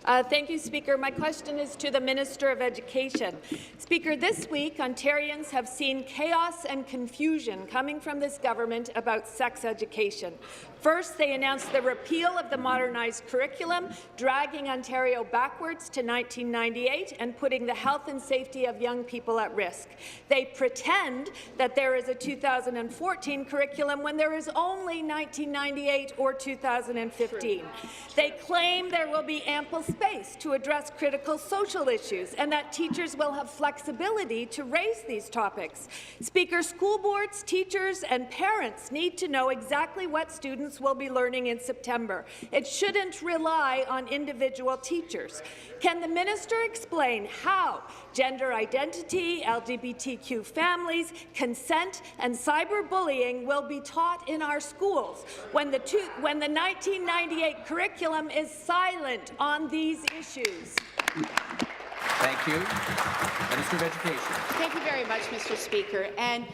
Thank you, Speaker. My question is to the Minister of Education. Speaker, this week, Ontarians have seen chaos and confusion coming from this government about sex education. First, they announced the repeal of the modernized curriculum, dragging Ontario backwards to 1998 and putting the health and safety of young people at risk. They pretend that there is a 2014 curriculum when there is only 1998 or 2015. They claim there will be ample space to address critical social issues and that teachers will have flexibility to raise these topics. Speaker, school boards, teachers and parents need to know exactly what students will be learning in September. It shouldn't rely on individual teachers. Can the minister explain how gender identity, LGBTQ families, consent and cyberbullying will be taught in our schools when the 1998 curriculum is silent on these issues? Thank you. Minister of Education. Thank you very much, Mr. Speaker. And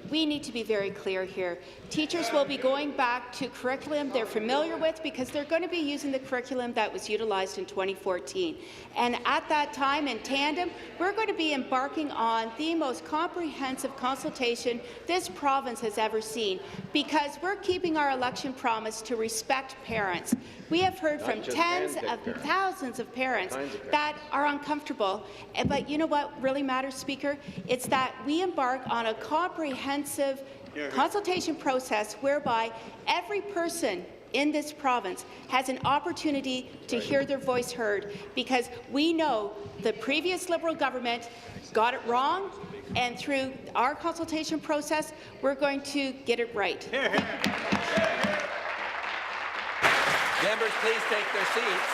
we need to be very clear here. Teachers will be going back to curriculum they're familiar with because they're going to be using the curriculum that was utilized in 2014. And at that time, in tandem, we're going to be embarking on the most comprehensive consultation this province has ever seen because we're keeping our election promise to respect parents. We have heard from tens of thousands of parents that are uncomfortable, but you know what really matters, Speaker? It's that we embark on a comprehensive consultation process whereby every person in this province has an opportunity to hear their voice heard, because we know the previous Liberal government got it wrong, and through our consultation process, we're going to get it right. Members, please take their seats.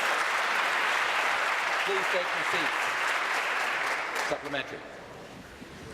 Please take your seats. Supplementary.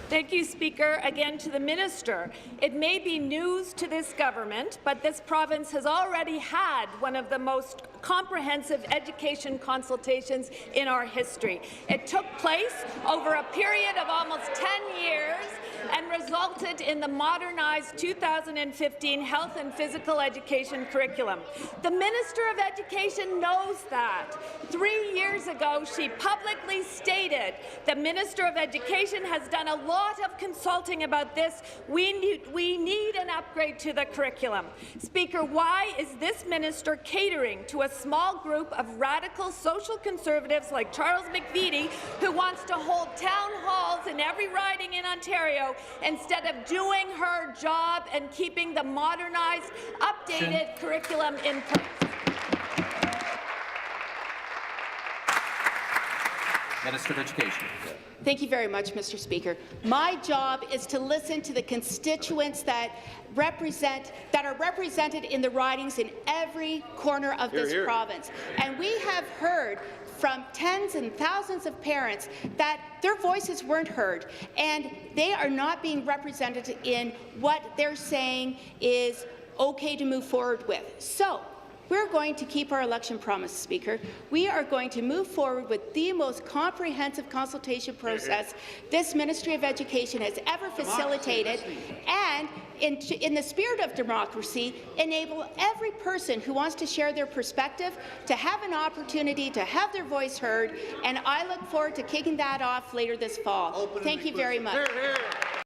Thank you, Speaker. Again to the minister. It may be news to this government, but this province has already had one of the most comprehensive education consultations in our history. It took place over a period of almost 10 years and resulted in the modernized 2015 health and physical education curriculum. The Minister of Education knows that. 3 years ago, she publicly stated the Minister of Education has done a lot of consulting about this. We need an upgrade to the curriculum. Speaker, why is this minister catering to a small group of radical social conservatives like Charles McVitie, who wants to hold town halls in every riding in Ontario instead of doing her job and keeping the modernized, updated curriculum in place? Minister of Education. Thank you very much, Mr. Speaker. My job is to listen to the constituents that are represented in the ridings in every corner of this province. And we have heard from tens and thousands of parents that their voices weren't heard, and they are not being represented in what they're saying is okay to move forward with. So, we're going to keep our election promise, Speaker. We are going to move forward with the most comprehensive consultation process this Ministry of Education has ever facilitated, and in the spirit of democracy, enable every person who wants to share their perspective to have an opportunity to have their voice heard, and I look forward to kicking that off later this fall. Thank you very much.